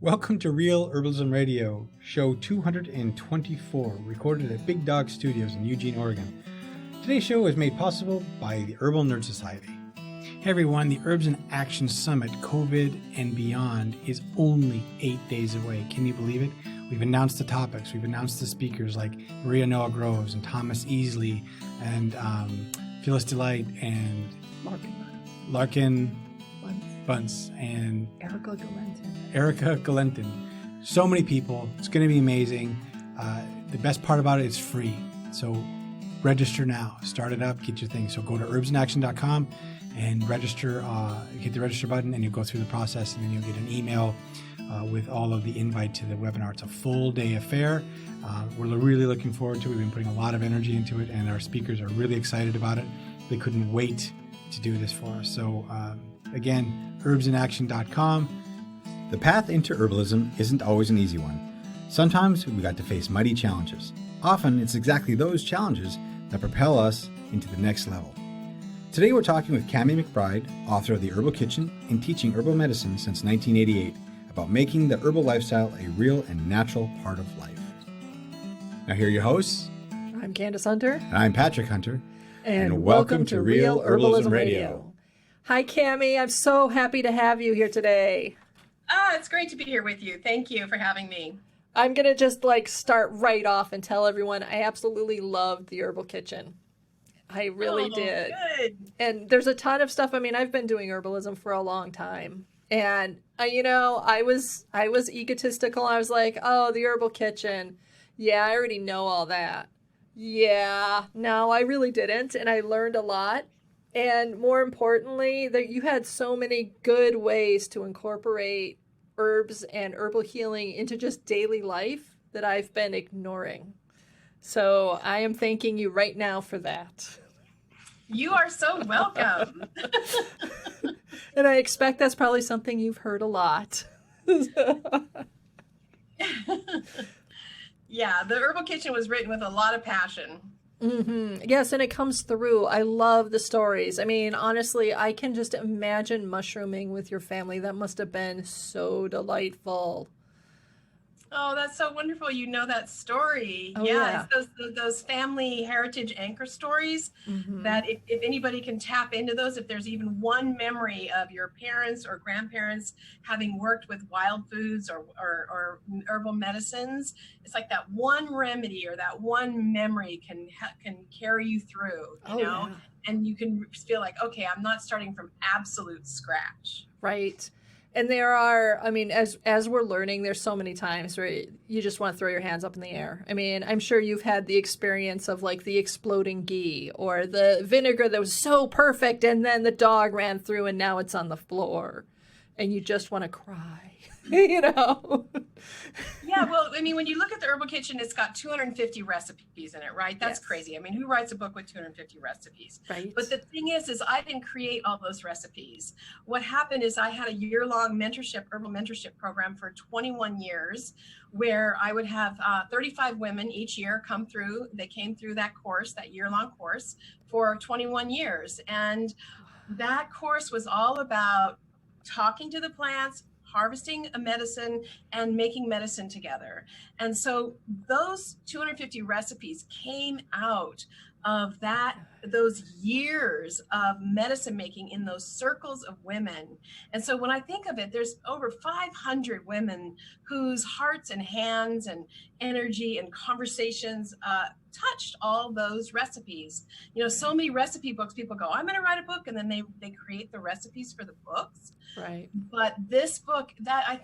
Welcome to Real Herbalism Radio, show 224, recorded at Big Dog Studios in Eugene, Oregon. Today's show is made possible by the Herbal Nerd Society. Hey everyone, the Herbs in Action Summit, COVID and beyond, is only 8 days away. Can you believe it? We've announced the topics, we've announced the speakers like Maria Noah Groves and Thomas Easley and Phyllis Delight and Larkin Bunce and Erica Galentin. So many people. It's going to be amazing. The best part about it is free. So register now. Start it up. Get your thing. So go to herbsinaction.com and register. Hit the register button and you go through the process, and then you'll get an email with all of the invite to the webinar. It's a full day affair. We're really looking forward to it. We've been putting a lot of energy into it, and our speakers are really excited about it. They couldn't wait to do this for us. So again, herbsinaction.com. The path into herbalism isn't always an easy one. Sometimes we've got to face mighty challenges. Often it's exactly those challenges that propel us into the next level. Today we're talking with Kami McBride, author of The Herbal Kitchen and teaching herbal medicine since 1988, about making the herbal lifestyle a real and natural part of life. Now here are your hosts. I'm Candace Hunter. And I'm Patrick Hunter. And welcome to Real Herbalism Radio. Hi, Kami. I'm so happy to have you here today. It's great to be here with you. Thank you for having me. I'm going to just start right off and tell everyone I absolutely loved the Herbal Kitchen. I really did. Good. And there's a ton of stuff. I mean, I've been doing herbalism for a long time. And, I was egotistical. I was like, oh, the Herbal Kitchen. Yeah, I already know all that. Yeah, no, I really didn't. And I learned a lot. And more importantly, that you had so many good ways to incorporate herbs and herbal healing into just daily life that I've been ignoring. So I am thanking you right now for that. You are so welcome. And I expect that's probably something you've heard a lot. Yeah, the Herbal Kitchen was written with a lot of passion. Mm-hmm. Yes, and it comes through. I love the stories. I mean, honestly, I can just imagine mushrooming with your family. That must have been so delightful. Oh, that's so wonderful. You know that story. Oh, yeah. It's those family heritage anchor stories that if anybody can tap into those, if there's even one memory of your parents or grandparents having worked with wild foods or herbal medicines, it's like that one remedy or that one memory can carry you through, you know? Yeah. And you can feel like, okay, I'm not starting from absolute scratch. Right. And there are, I mean, as we're learning, there's so many times where you just want to throw your hands up in the air. I mean, I'm sure you've had the experience of the exploding ghee or the vinegar that was so perfect and then the dog ran through and now it's on the floor and you just want to cry, Yeah, well, I mean, when you look at the Herbal Kitchen, it's got 250 recipes in it, right? That's crazy. I mean, who writes a book with 250 recipes? Right. But the thing is I didn't create all those recipes. What happened is I had a year-long herbal mentorship program for 21 years where I would have 35 women each year come through. They came through that course, that year-long course for 21 years. And that course was all about talking to the plants, harvesting a medicine, and making medicine together. And so those 250 recipes came out of those years of medicine making in those circles of women. And so when I think of it, there's over 500 women whose hearts and hands and energy and conversations touched all those recipes. So many recipe books, people go, I'm going to write a book, and then they create the recipes for the books. Right. But this book, I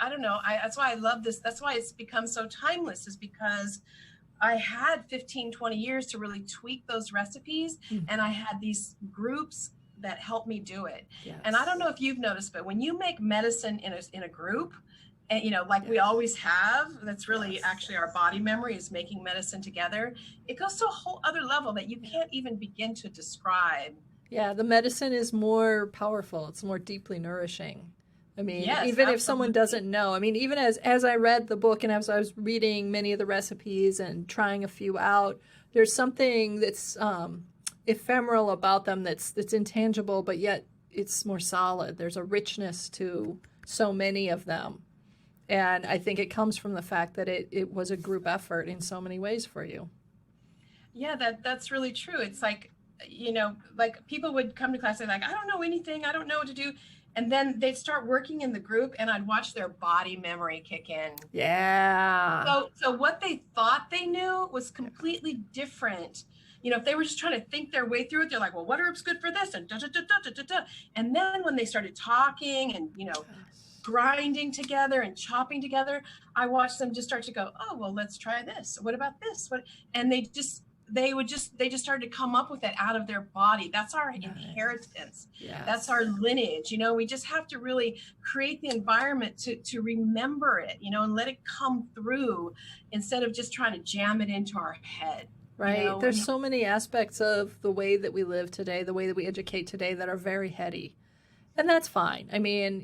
don't know, that's why I love this. That's why it's become so timeless, is because I had 15, 20 years to really tweak those recipes. And I had these groups that helped me do it. Yes. And I don't know if you've noticed, but when you make medicine in a group, and we always have, that's really actually our body memory is making medicine together. It goes to a whole other level that you can't even begin to describe. Yeah, the medicine is more powerful. It's more deeply nourishing. I mean, yes, even absolutely. If someone doesn't know, I mean, even as I read the book and as I was reading many of the recipes and trying a few out, there's something that's ephemeral about them that's intangible, but yet it's more solid. There's a richness to so many of them. And I think it comes from the fact that it was a group effort in so many ways for you. Yeah, that's really true. It's like, like people would come to class and like, I don't know anything, I don't know what to do. And then they'd start working in the group and I'd watch their body memory kick in. Yeah. So what they thought they knew was completely different. If they were just trying to think their way through it, they're like, well, what herb's good for this? And da, da, da, da, da, da. And then when they started talking and, grinding together and chopping together, I watched them just start to go, oh, well, let's try this. What about this? And they just started to come up with it out of their body. That's our inheritance. Yes. That's our lineage. We just have to really create the environment to remember it, and let it come through instead of just trying to jam it into our head. Right. There's so many aspects of the way that we live today, the way that we educate today that are very heady. And that's fine. I mean,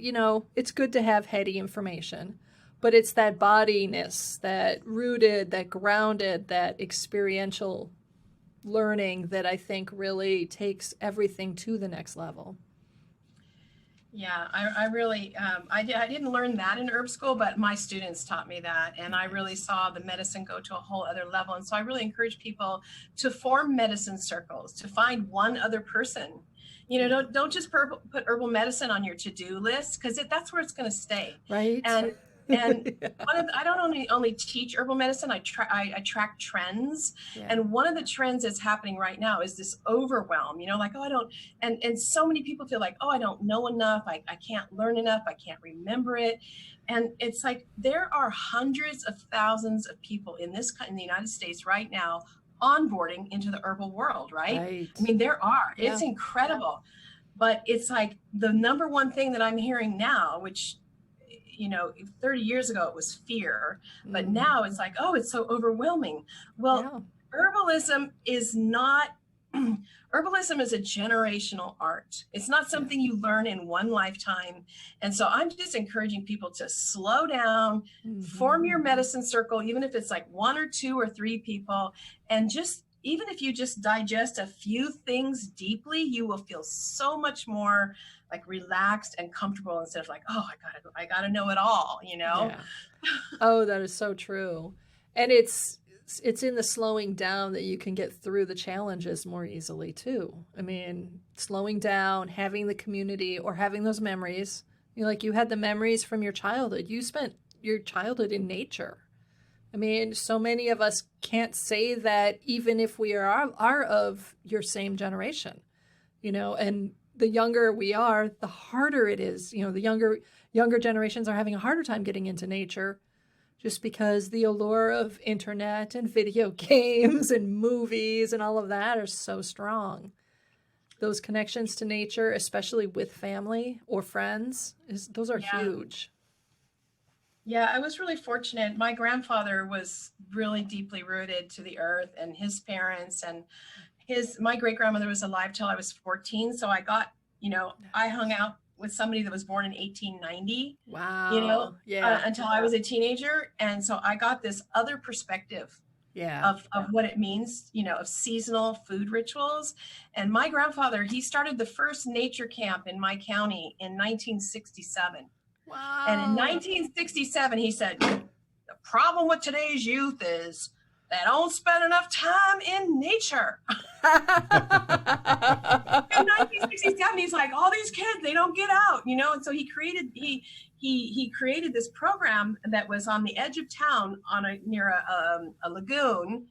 it's good to have heady information, but it's that bodiness, that rooted, that grounded, that experiential learning that I think really takes everything to the next level. Yeah, I really, I didn't learn that in herb school, but my students taught me that. And I really saw the medicine go to a whole other level. And so I really encourage people to form medicine circles, to find one other person. Don't just put herbal medicine on your to-do list, because that's where it's going to stay. Right. And yeah. I don't only teach herbal medicine. I track trends. Yeah. And one of the trends that's happening right now is this overwhelm, like, oh, I don't, and so many people feel like, oh, I don't know enough. I can't learn enough. I can't remember it. And it's like, there are hundreds of thousands of people in the United States right now onboarding into the herbal world, right? I mean, there are. Yeah. It's incredible. But it's like the number one thing that I'm hearing now, which, 30 years ago it was fear, but now it's like, oh, it's so overwhelming. Well, herbalism is not, herbalism is a generational art. It's not something you learn in one lifetime. And so I'm just encouraging people to slow down, form your medicine circle, even if it's like 1 or 2 or 3 people, and even if you just digest a few things deeply, you will feel so much more like relaxed and comfortable instead of like, oh, I gotta know it all, Yeah. Oh, that is so true. And it's in the slowing down that you can get through the challenges more easily too. I mean, slowing down, having the community, or having those memories. You had the memories from your childhood. You spent your childhood in nature. I mean, so many of us can't say that, even if we are of your same generation, and the younger we are, the harder it is. The younger generations are having a harder time getting into nature, just because the allure of internet and video games and movies and all of that are so strong. Those connections to nature, especially with family or friends, those are huge. Yeah, I was really fortunate. My grandfather was really deeply rooted to the earth, and his parents, and my great grandmother was alive till I was 14. So I got, I hung out with somebody that was born in 1890. Wow. Until I was a teenager. And so I got this other perspective of what it means, of seasonal food rituals. And my grandfather, he started the first nature camp in my county in 1967. Wow. And in 1967, he said, the problem with today's youth is they don't spend enough time in nature. In 1967, he's like, all these kids, they don't get out, And so he created this program that was on the edge of town near a lagoon.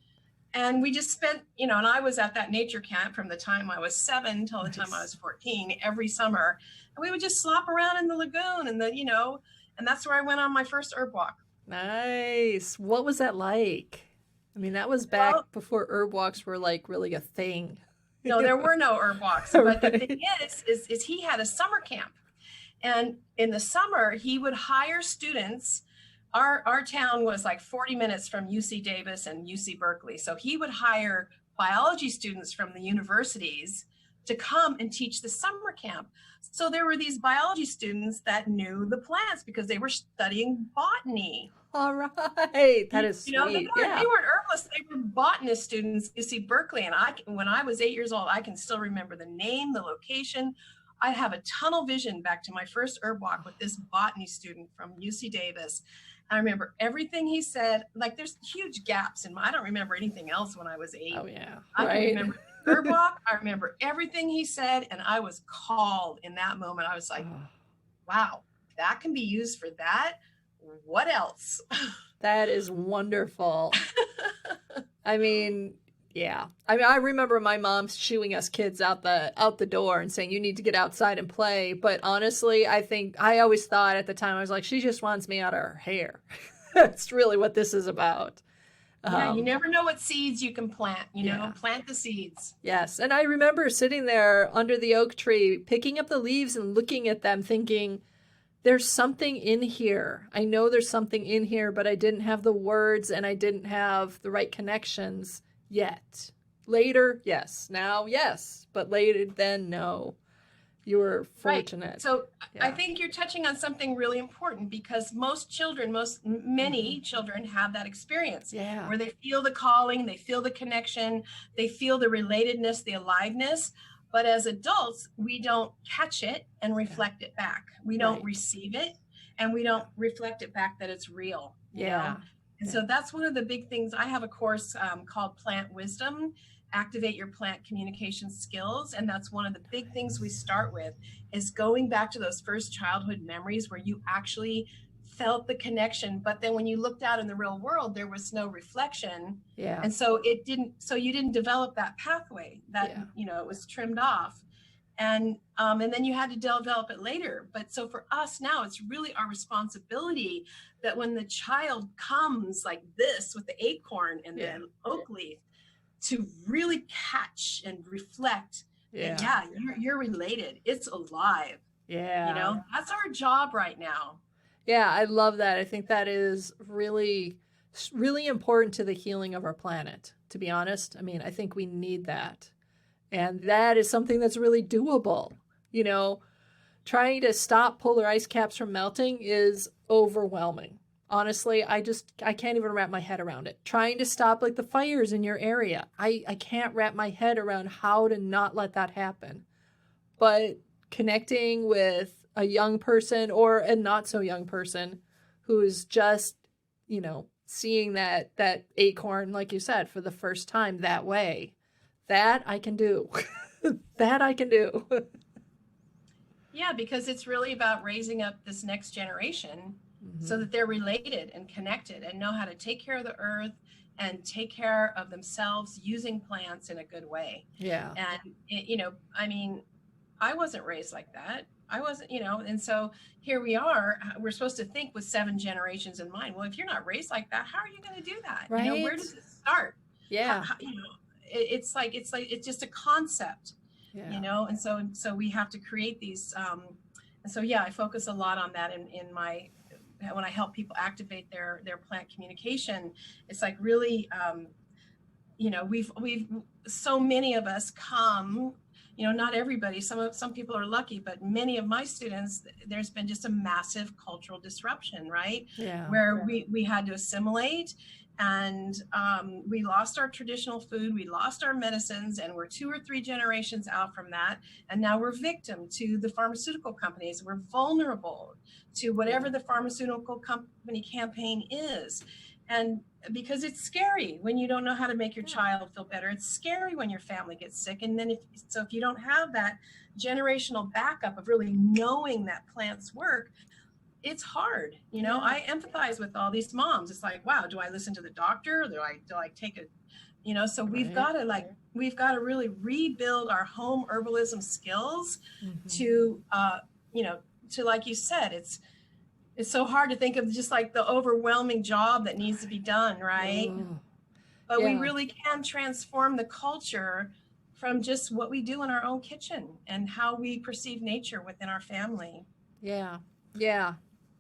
And we just spent, and I was at that nature camp from the time I was 7 till the time I was 14 every summer. And we would just slop around in the lagoon and and that's where I went on my first herb walk. Nice. What was that like? I mean, that was back before herb walks were like really a thing. No, there were no herb walks. But the thing is he had a summer camp. And in the summer, he would hire students. Our town was like 40 minutes from UC Davis and UC Berkeley. So he would hire biology students from the universities to come and teach the summer camp. So there were these biology students that knew the plants because they were studying botany. All right. That is sweet. They weren't herbalists, they were botanist students at UC Berkeley. And when I was 8 years old, I can still remember the name, the location. I have a tunnel vision back to my first herb walk with this botany student from UC Davis. I remember everything he said. Like, there's huge gaps I don't remember anything else when I was 8. Oh yeah. I can Right. remember the herb walk. I remember everything he said, and I was called in that moment. I was like, wow, that can be used for that. What else? That is wonderful. I mean, yeah. I mean, I remember my mom shooing us kids out the door and saying, you need to get outside and play. But honestly, I always thought at the time, I was like, she just wants me out of her hair. That's really what this is about. Yeah, you never know what seeds you can plant, plant the seeds. Yes. And I remember sitting there under the oak tree, picking up the leaves and looking at them thinking, there's something in here. I know there's something in here, but I didn't have the words and I didn't have the right connections yet. Later, yes. Now, yes. But later, then, no. You were fortunate. Right. So yeah. I think you're touching on something really important, because many children have that experience where they feel the calling, they feel the connection, they feel the relatedness, the aliveness. But as adults, we don't catch it and reflect it back. We don't receive it, and we don't reflect it back that it's real. You know? And so that's one of the big things. I have a course called Plant Wisdom, Activate Your Plant Communication Skills. And that's one of the big things we start with, is going back to those first childhood memories where you actually felt the connection. But then when you looked out in the real world, there was no reflection. Yeah. And so you didn't develop that pathway that, it was trimmed off. And then you had to develop it later. But so for us now, it's really our responsibility that when the child comes like this with the acorn and the oak leaf, to really catch and reflect that, you're related. It's alive. Yeah. That's our job right now. Yeah, I love that. I think that is really, really important to the healing of our planet, to be honest. I mean, I think we need that. And that is something that's really doable. Trying to stop polar ice caps from melting is overwhelming. Honestly, I can't even wrap my head around it. Trying to stop like the fires in your area. I can't wrap my head around how to not let that happen. But connecting with a young person or a not so young person who's just, seeing that acorn, like you said, for the first time that way, that I can do. That I can do. Yeah, because it's really about raising up this next generation so that they're related and connected and know how to take care of the earth and take care of themselves using plants in a good way. Yeah. And, I wasn't raised like that. I wasn't, and so here we are. We're supposed to think with 7 generations in mind. Well, if you're not raised like that, how are you going to do that? Right. Where does it start? Yeah. It's just a concept, and so we have to create these. And so, I focus a lot on that when I help people activate their plant communication. It's like really, we've so many of us come. Not everybody, some people are lucky, but many of my students, there's been just a massive cultural disruption, right? Yeah. Where we had to assimilate, and we lost our traditional food, we lost our medicines, and we're 2 or 3 generations out from that. And now we're victim to the pharmaceutical companies. We're vulnerable to whatever the pharmaceutical company campaign is. And because it's scary when you don't know how to make your child feel better. It's scary when your family gets sick. And then if you don't have that generational backup of really knowing that plants work, it's hard. I empathize with all these moms. It's like, wow, do I listen to the doctor? Or do I take a, so we've got to really rebuild our home herbalism skills to, like you said, it's so hard to think of just like the overwhelming job that needs to be done, right? But we really can transform the culture from just what we do in our own kitchen and how we perceive nature within our family. Yeah. Yeah.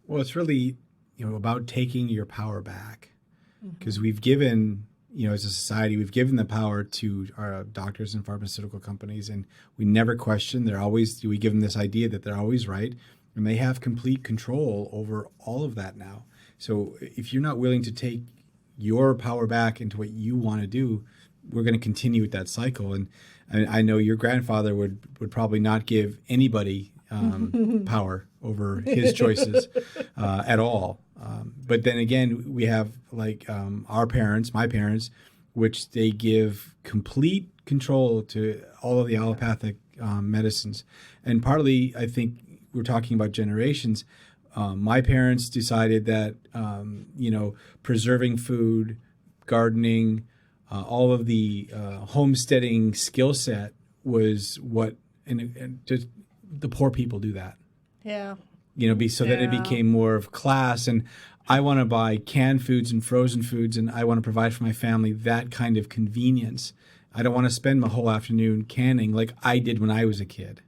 Well, it's really, about taking your power back, because we've given, as a society, we've given the power to our doctors and pharmaceutical companies, and we never question. We give them this idea that they're always right. And they have complete control over all of that now. So if you're not willing to take your power back into what you want to do, we're going to continue with that cycle. And I know your grandfather would probably not give anybody power over his choices at all. But then again, we have like our parents, my parents, which they give complete control to all of the allopathic medicines. And partly, I think we're talking about generations. My parents decided that, preserving food, gardening, all of the homesteading skill set was what, and just the poor people do that. Yeah. Then it became more of class, and I want to buy canned foods and frozen foods, and I want to provide for my family that kind of convenience. I don't want to spend my whole afternoon canning like I did when I was a kid.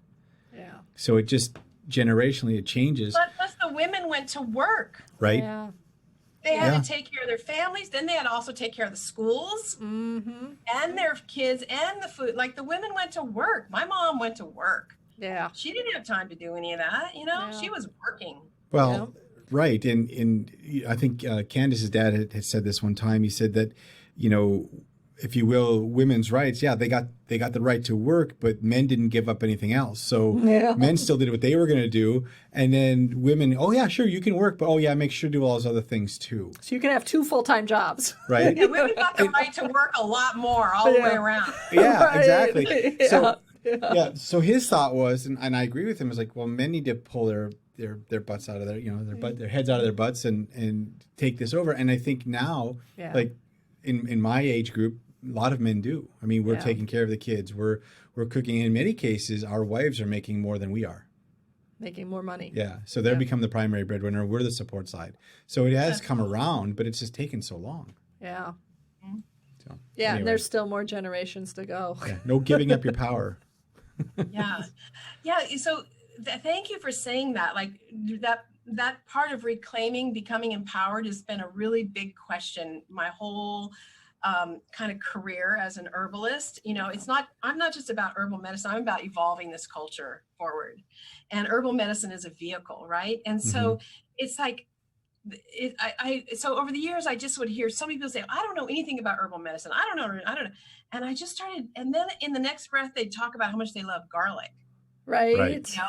Yeah. So it just generationally it changes. But plus the women went to work. Right. Yeah. They had to take care of their families. Then they had to also take care of the schools and their kids and the food. Like the women went to work. My mom went to work. Yeah. She didn't have time to do any of that. Yeah. She was working. Well, right. And I think Candace's dad had said this one time. He said that, if you will, women's rights, they got the right to work, but men didn't give up anything else. So men still did what they were going to do. And then women, oh, yeah, sure, you can work, but make sure to do all those other things too. So you can have 2 full-time jobs. Right? Yeah, women got the right to work a lot more all the way around. Yeah, Right. exactly. So so his thought was, and I agree with him, is like, well, men need to pull their butts out of their heads out of their butts and take this over. And I think now, like in my age group, a lot of men do. I mean, we're taking care of the kids. We're cooking. In many cases, our wives are making more than we are. Making more money. Yeah. So they're become the primary breadwinner. We're the support side. So it has come around, but it's just taken so long. Yeah. So, and there's still more generations to go. Yeah, no giving up your power. Yeah. So thank you for saying that. Like that part of reclaiming, becoming empowered has been a really big question my whole kind of career as an herbalist. I'm not just about herbal medicine. I'm about evolving this culture forward, and herbal medicine is a vehicle, right? And so it's like, so over the years, I just would hear so many people say, I don't know anything about herbal medicine. I don't know. And I just started, and then in the next breath, they'd talk about how much they love garlic. Right.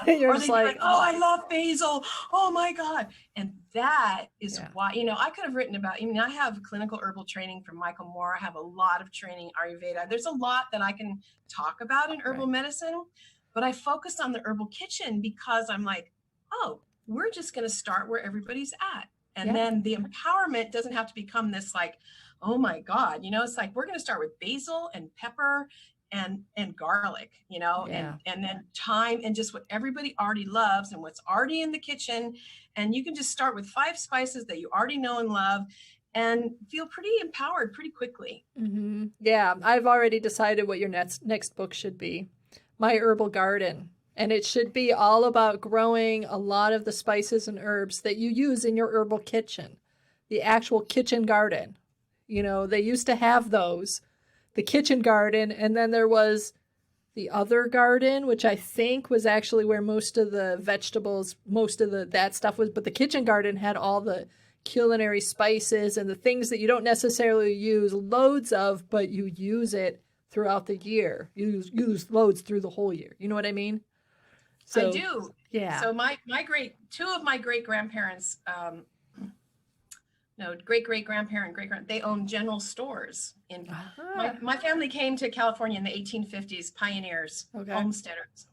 You're just like, oh, I love basil. Oh my God. And that is why, I could have written about, I have clinical herbal training from Michael Moore. I have a lot of training Ayurveda. There's a lot that I can talk about in herbal medicine, but I focused on the Herbal Kitchen because I'm like, oh, we're just going to start where everybody's at. And then the empowerment doesn't have to become this like, oh my God, it's like, we're going to start with basil and pepper and garlic, and then thyme and just what everybody already loves and what's already in the kitchen. And you can just start with 5 spices that you already know and love and feel pretty empowered pretty quickly. Mm-hmm. Yeah. I've already decided what your next book should be. My Herbal Garden. And it should be all about growing a lot of the spices and herbs that you use in your herbal kitchen, the actual kitchen garden. They used to have those. The kitchen garden, and then there was the other garden, which I think was actually where most of the vegetables, that stuff was, but the kitchen garden had all the culinary spices and the things that you don't necessarily use loads of, but you use it throughout the year. You use loads through the whole year. You know what I mean? So, I do. Yeah. So two of my great grandparents, they owned general stores. My family came to California in the 1850s, pioneers, homesteaders.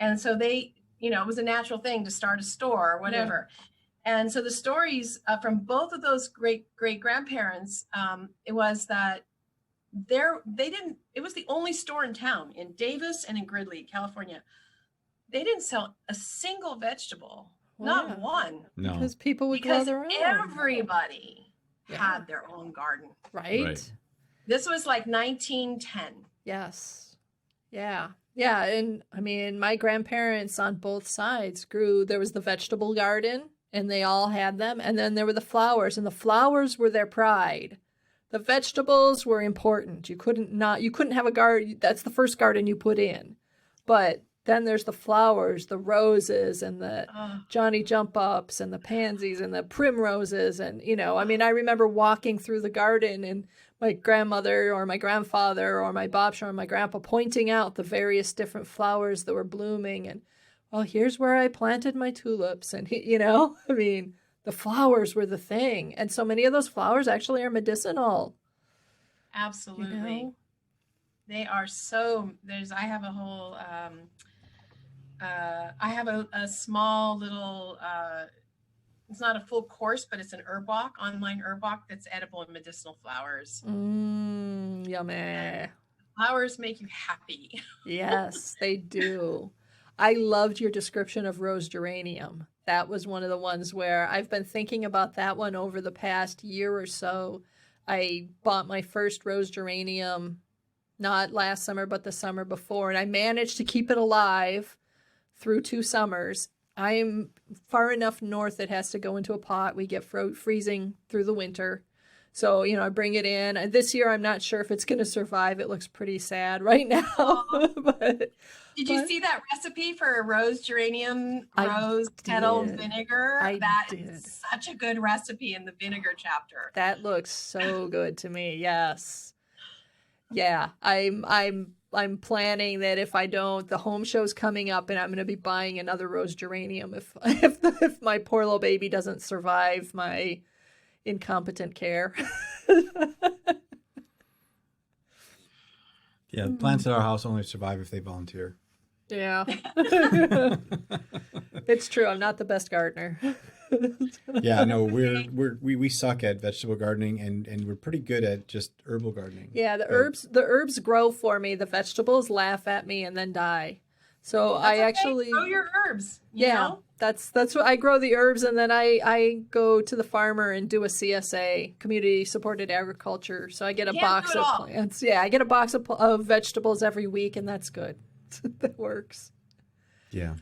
And so they, it was a natural thing to start a store or whatever. Yeah. And so the stories from both of those great grandparents, it was that it was the only store in town, in Davis and in Gridley, California. They didn't sell a single vegetable. Not one. No. Because people would grow their own. Everybody had their own garden. Right. This was like 1910. Yes. Yeah. Yeah. And I mean, my grandparents on both sides there was the vegetable garden and they all had them. And then there were the flowers, and the flowers were their pride. The vegetables were important. You couldn't have a garden. That's the first garden you put in. But Then there's the flowers, the roses and the Oh, Johnny jump ups and the pansies and the primroses. And, I mean, I remember walking through the garden and my grandmother or my grandfather or my babcia or my grandpa pointing out the various different flowers that were blooming. And, well, here's where I planted my tulips. And, I mean, the flowers were the thing. And so many of those flowers actually are medicinal. absolutely. They are so, I have a whole, I have a small little, it's not a full course, but it's an herb walk, online herb walk that's edible and medicinal flowers. Yummy. And flowers make you happy. Yes, they do. I loved your description of rose geranium. That was one of the ones where I've been thinking about that one over the past year or so. I bought my first rose geranium, not last summer, but the summer before, and I managed to keep it alive through 2 summers. I am far enough north it has to go into a pot. We get freezing through the winter. So, I bring it in. This year, I'm not sure if it's going to survive. It looks pretty sad right now. Did you see that recipe for a rose geranium, rose petal vinegar? That is such a good recipe in the vinegar chapter. That looks so good to me. Yes. Yeah, I'm planning that if I don't, the home show's coming up and I'm going to be buying another rose geranium if my poor little baby doesn't survive my incompetent care. Yeah, plants at our house only survive if they volunteer. Yeah. It's true. I'm not the best gardener. Yeah, no, we suck at vegetable gardening and we're pretty good at just herbal gardening. Yeah, the herbs grow for me. The vegetables laugh at me and then die. So That's I okay. actually grow your herbs. You yeah, know? that's what I grow the herbs, and then I go to the farmer and do a CSA, community supported agriculture. So I get a box of plants. Yeah, I get a box of vegetables every week, and that's good. That works. Yeah.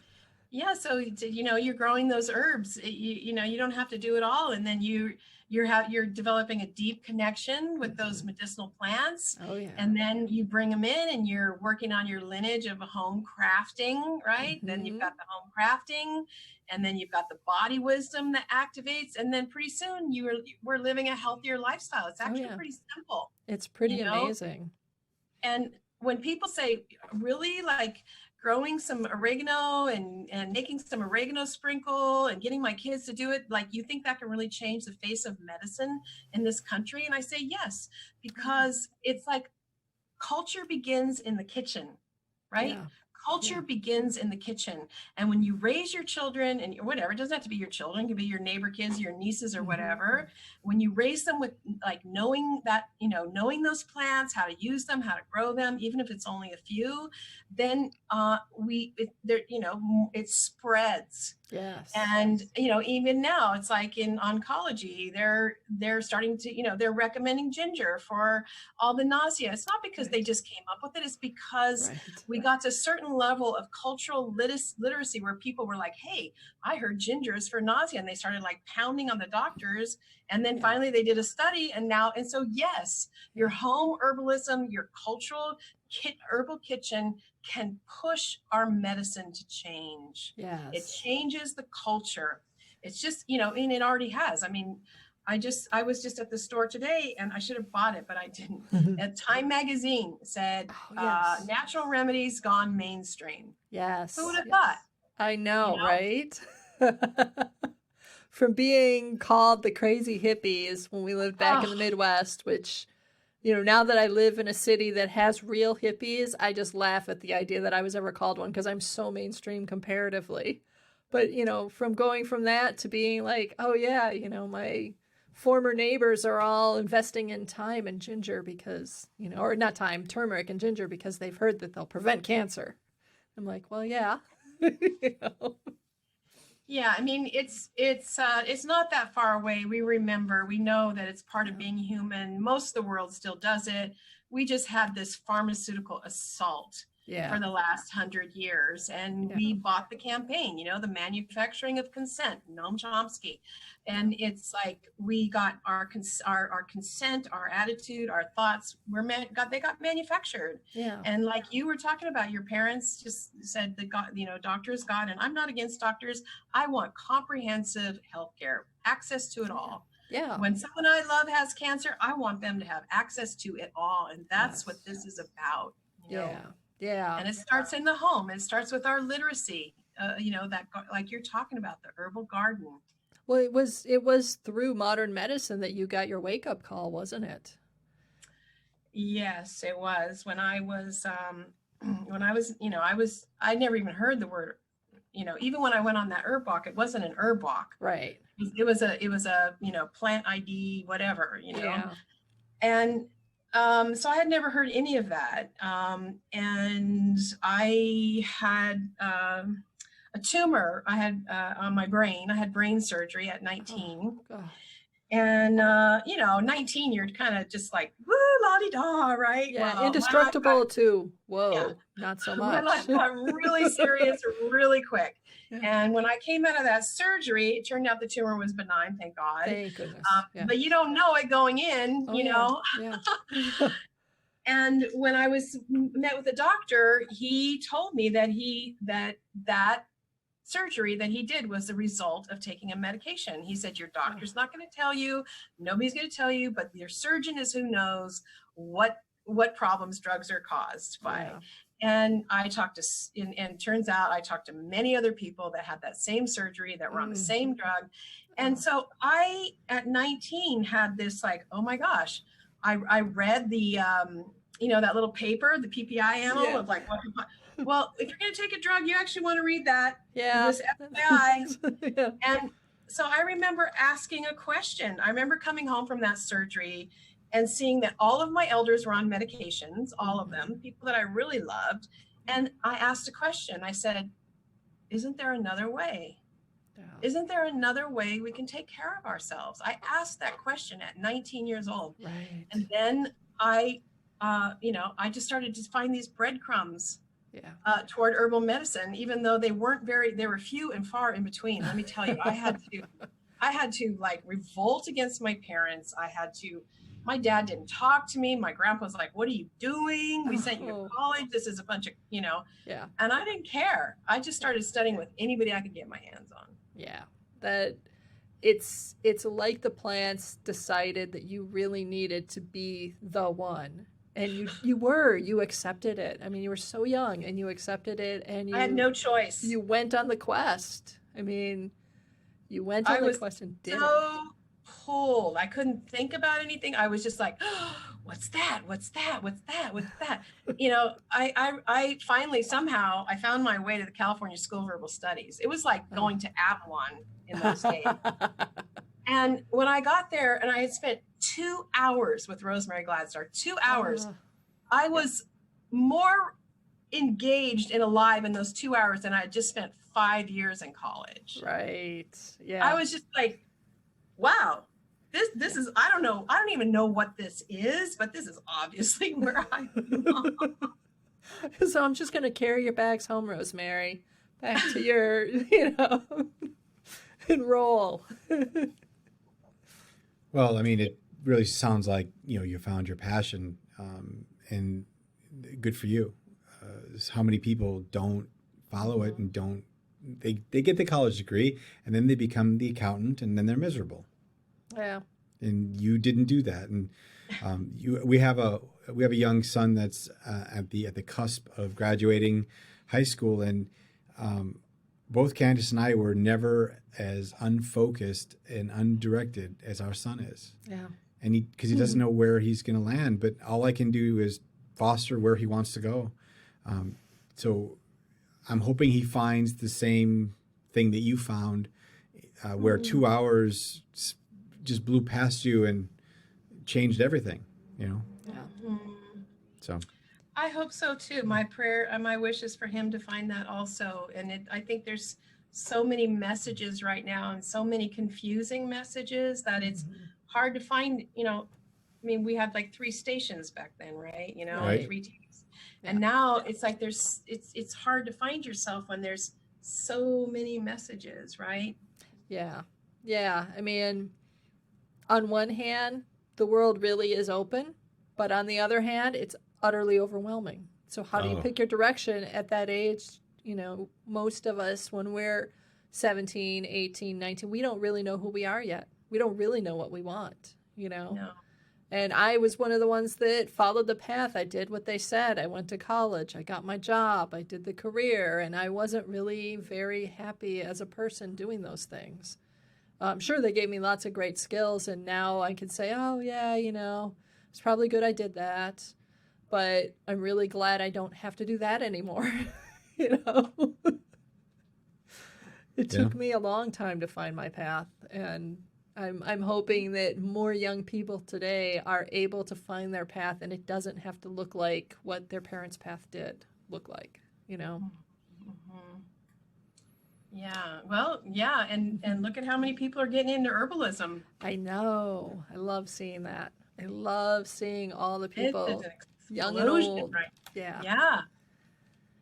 Yeah, so you're growing those herbs. You don't have to do it all, and then you're developing a deep connection with those medicinal plants. Oh yeah. And then you bring them in, and you're working on your lineage of home crafting, right? Mm-hmm. Then you've got the home crafting, and then you've got the body wisdom that activates, and then pretty soon we're living a healthier lifestyle. It's actually pretty simple. It's pretty amazing. And when people say, really, like growing some oregano and making some oregano sprinkle and getting my kids to do it, like, you think that can really change the face of medicine in this country? And I say yes, because it's like culture begins in the kitchen, right? Yeah. Culture begins in the kitchen. And when you raise your children, and whatever, it doesn't have to be your children, it can be your neighbor kids, your nieces, or whatever. When you raise them with like knowing that, knowing those plants, how to use them, how to grow them, even if it's only a few, then it spreads. Yes. And even now it's like in oncology, they're starting to, they're recommending ginger for all the nausea. It's not because they just came up with it. It's because we got to a certain level of cultural literacy where people were like, hey, I heard ginger is for nausea, and they started like pounding on the doctors. And then finally they did a study, and so yes, your home herbalism, your cultural herbal kitchen can push our medicine to change. Yes. It changes the culture. It's just, and it already has. I mean, I was just at the store today, and I should have bought it, but I didn't. Time magazine said, natural remedies gone mainstream. Yes. Who would have thought? I know, right? From being called the crazy hippies when we lived back in the Midwest, which, now that I live in a city that has real hippies, I just laugh at the idea that I was ever called one because I'm so mainstream comparatively. But, from going from that to being like, oh yeah, my former neighbors are all investing in thyme and ginger because, or not thyme, turmeric and ginger because they've heard that they'll prevent cancer. I'm like, well, yeah. Yeah, I mean, it's not that far away. We know that it's part of being human. Most of the world still does it. We just had this pharmaceutical assault Yeah. for the last 100 years. And Yeah. we bought the campaign, the manufacturing of consent, Noam Chomsky. And it's like we got our consent, our attitude, our thoughts they got manufactured. Yeah. And like you were talking about, your parents just said that God, doctors God, and I'm not against doctors. I want comprehensive healthcare, access to it all. Yeah. When someone I love has cancer, I want them to have access to it all. And that's what this is about. Yeah. Yeah. And it starts in the home. It starts with our literacy, that like you're talking about, the herbal garden. Well, it was through modern medicine that you got your wake up call, wasn't it? Yes, it was. When I was, I never even heard the word, even when I went on that herb walk, it wasn't an herb walk. Right. It was a plant ID, whatever, Yeah. And so I had never heard any of that. And I had a tumor on my brain. I had brain surgery at 19. Oh, God. And, 19, you're kind of just like, woo, la-di-da, right? Yeah, Well, indestructible too. Whoa, Yeah. not so my much. life got really serious really quick. Yeah. And when I came out of that surgery, it turned out the tumor was benign, thank God. Thank goodness. Yeah. But you don't know it going in, Oh, you know. Yeah. And when I met with the doctor, he told me that that surgery that he did was the result of taking a medication. He said, your doctor's not going to tell you, nobody's going to tell you, but your surgeon is who knows what problems drugs are caused by. Yeah. And I talked to, and turns out I talked to many other people that had that same surgery, that were on the same drug. And so I, at 19, had this like, oh my gosh, I read the, that little paper, the PPI animal of like, well, if you're going to take a drug, you actually want to read that. Yeah. This FYI. Yeah. And so I remember asking a question. I remember coming home from that surgery and seeing that all of my elders were on medications, all of them, people that I really loved. And I asked a question. I said, isn't there another way? Yeah. Isn't there another way we can take care of ourselves? I asked that question at 19 years old. Right. And then I just started to find these breadcrumbs toward herbal medicine, even though they were few and far in between. Let me tell you, I had to like revolt against my parents. My dad didn't talk to me. My grandpa was like, what are you doing? We sent you to college. This is a bunch of, Yeah. And I didn't care. I just started studying with anybody I could get my hands on. Yeah. That it's like the plants decided that you really needed to be the one. And you accepted it. I mean, you were so young and you accepted it, and I had no choice. You went on the quest. I mean, you went on the quest and did it. Pulled. I couldn't think about anything. I was just like, oh, what's that? What's that? What's that? What's that? I finally somehow I found my way to the California School of Herbal Studies. It was like going to Avalon in those days. And when I got there, and I had spent 2 hours with Rosemary Gladstar, 2 hours, I was more engaged and alive in those 2 hours than I had just spent 5 years in college. Right. Yeah. I was just like, wow, this is, I don't even know what this is, but this is obviously where I belong. So I'm just going to carry your bags home, Rosemary, back to your, and roll. Well, I mean, it really sounds like, you found your passion, and good for you. How many people don't follow it and they get the college degree and then they become the accountant and then they're miserable. Yeah. And you didn't do that. And we have a young son that's at the cusp of graduating high school, and both Candace and I were never as unfocused and undirected as our son is. Yeah. And because he doesn't know where he's going to land, but all I can do is foster where he wants to go. So I'm hoping he finds the same thing that you found, where 2 hours just blew past you and changed everything, Yeah. So I hope so too. My prayer and my wish is for him to find that also. And I think there's so many messages right now and so many confusing messages that it's hard to find, I mean, we had like 3 stations back then, right? Right. 3 teams. And now it's like it's hard to find yourself when there's so many messages, right? Yeah. Yeah. I mean, on one hand, the world really is open, but on the other hand, it's utterly overwhelming. So how do you pick your direction at that age? You know, most of us, when we're 17, 18, 19, we don't really know who we are yet. We don't really know what we want, you know? No. And I was one of the ones that followed the path. I did what they said. I went to college. I got my job. I did the career. And I wasn't really very happy as a person doing those things. I'm sure they gave me lots of great skills. And now I can say, oh, yeah, you know, it's probably good I did that. But I'm really glad I don't have to do that anymore. You know? It took me a long time to find my path. And I'm hoping that more young people today are able to find their path, and it doesn't have to look like what their parents' path did look like, you know? Mm-hmm. Yeah. Well, yeah. And look at how many people are getting into herbalism. I know. I love seeing that. I love seeing all the people, young and old. Right? Yeah. Yeah.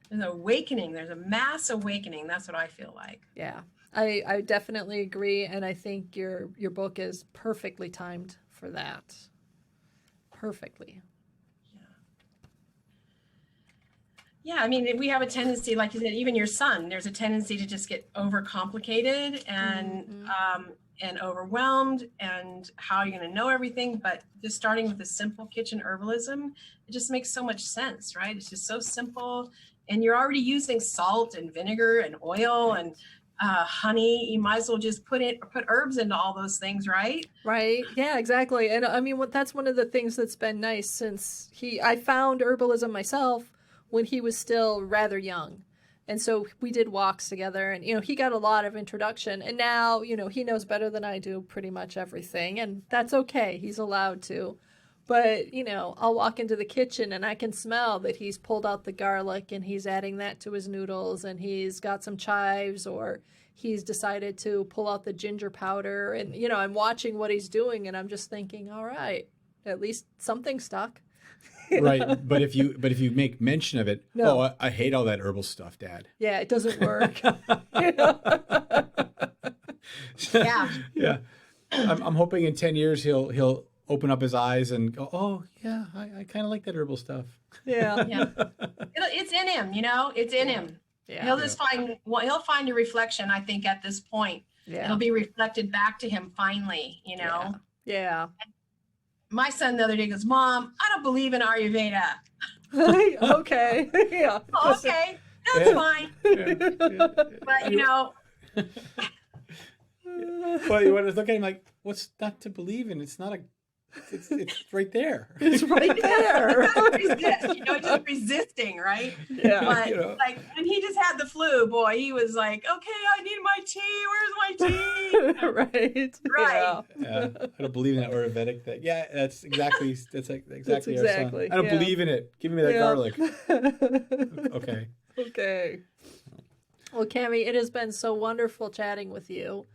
There's an awakening. There's a mass awakening. That's what I feel like. Yeah. I definitely agree, and I think your book is perfectly timed for that. Perfectly. Yeah, I mean, we have a tendency, like you said, even your son, there's a tendency to just get overcomplicated and overwhelmed, and how you're going to know everything. But just starting with a simple kitchen herbalism, it just makes so much sense, right? It's just so simple, and you're already using salt and vinegar and oil and honey. You might as well just put herbs into all those things, right? Right. Yeah, exactly. And I mean, that's one of the things that's been nice since I found herbalism myself when he was still rather young. And so we did walks together, and, you know, he got a lot of introduction, and now, you know, he knows better than I do pretty much everything, and that's okay. He's allowed to. But, you know, I'll walk into the kitchen and I can smell that he's pulled out the garlic and he's adding that to his noodles, and he's got some chives, or he's decided to pull out the ginger powder. And, you know, I'm watching what he's doing, and I'm just thinking, all right, at least something stuck. Right. But if you make mention of it, I hate all that herbal stuff, Dad. Yeah, it doesn't work. Yeah. Yeah. I'm hoping in 10 years he'll open up his eyes and go, oh, yeah, I kind of like that herbal stuff. Yeah. Yeah. It's in him, you know, it's in him. Yeah. He'll just he'll find a reflection, I think, at this point. Yeah. It'll be reflected back to him finally, you know? Yeah. My son the other day goes, Mom, I don't believe in Ayurveda. Okay. Yeah. Oh, okay. That's fine. Yeah. But, you know. Well, you want to look at him like, what's not to believe in? It's not it's right there. It's right there. Resist. You know, just resisting, right? Yeah. But You know. like when he just had the flu, boy, he was like, okay, I need my tea. Where's my tea? Right. Right. Yeah, I don't believe in that Ayurvedic thing. Yeah, that's exactly our son. exactly, I don't yeah. believe in it. Give me that garlic. Okay. Okay. Well, Kami, it has been so wonderful chatting with you.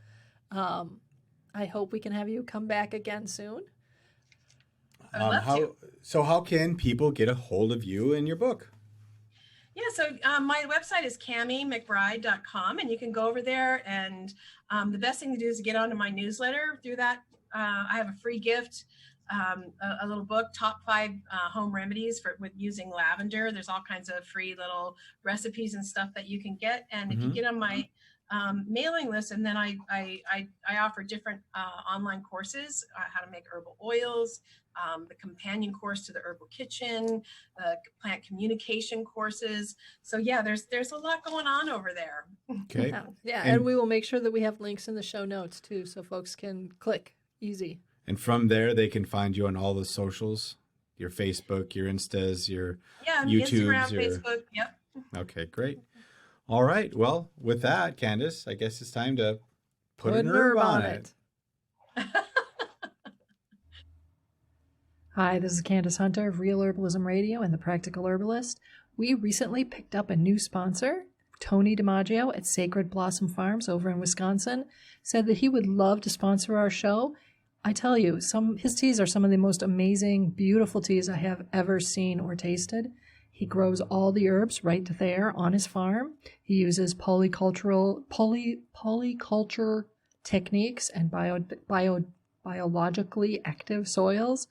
I hope we can have you come back again soon. I'd love to. So how can people get a hold of you and your book? Yeah, so my website is KamiMcBride.com, and you can go over there, and the best thing to do is to get onto my newsletter. Through that, I have a free gift, a little book, Top 5 Home Remedies with using lavender. There's all kinds of free little recipes and stuff that you can get. And if you get on my mailing list, and then I offer different online courses, how to make herbal oils, the companion course to the Herbal Kitchen, plant communication courses. So yeah, there's a lot going on over there. Okay. Yeah, and we will make sure that we have links in the show notes too, so folks can click easy. And from there, they can find you on all the socials, your Facebook, your Instas, your YouTubes, Instagram, Facebook. Yep. Okay, great. All right. Well, with that, Candace, I guess it's time to put an herb on it. Hi, this is Candace Hunter of Real Herbalism Radio and The Practical Herbalist. We recently picked up a new sponsor. Tony DiMaggio at Sacred Blossom Farms over in Wisconsin said that he would love to sponsor our show. I tell you, his teas are some of the most amazing, beautiful teas I have ever seen or tasted. He grows all the herbs right there on his farm. He uses polyculture techniques and biologically active soils.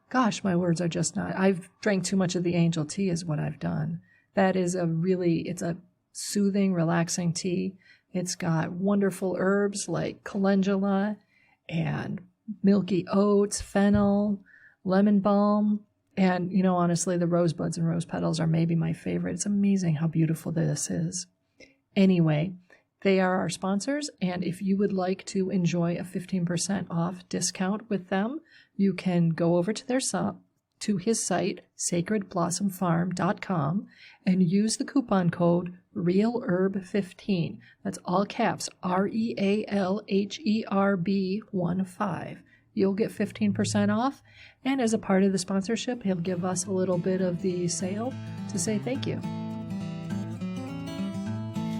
Gosh, my words are just not. I've drank too much of the angel tea is what I've done. That is it's a soothing, relaxing tea. It's got wonderful herbs like calendula and milky oats, fennel, lemon balm. And, honestly, the rosebuds and rose petals are maybe my favorite. It's amazing how beautiful this is. Anyway, they are our sponsors, and if you would like to enjoy a 15% off discount with them, you can go over to his site, sacredblossomfarm.com, and use the coupon code REALHERB15. That's all caps, REALHERB15. You'll get 15% off, and as a part of the sponsorship, he'll give us a little bit of the sale to say thank you.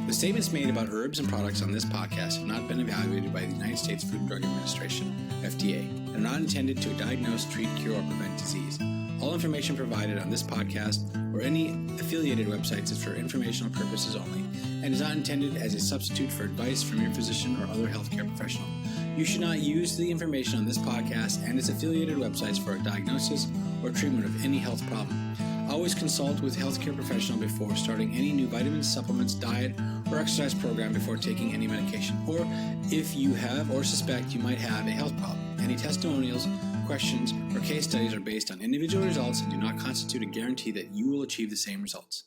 The statements made about herbs and products on this podcast have not been evaluated by the United States Food and Drug Administration, FDA, and are not intended to diagnose, treat, cure, or prevent disease. All information provided on this podcast or any affiliated websites is for informational purposes only and is not intended as a substitute for advice from your physician or other healthcare professional. You should not use the information on this podcast and its affiliated websites for a diagnosis or treatment of any health problem. Always consult with a healthcare professional before starting any new vitamins, supplements, diet, or exercise program before taking any medication, or if you have or suspect you might have a health problem. Any testimonials, questions, or case studies are based on individual results and do not constitute a guarantee that you will achieve the same results.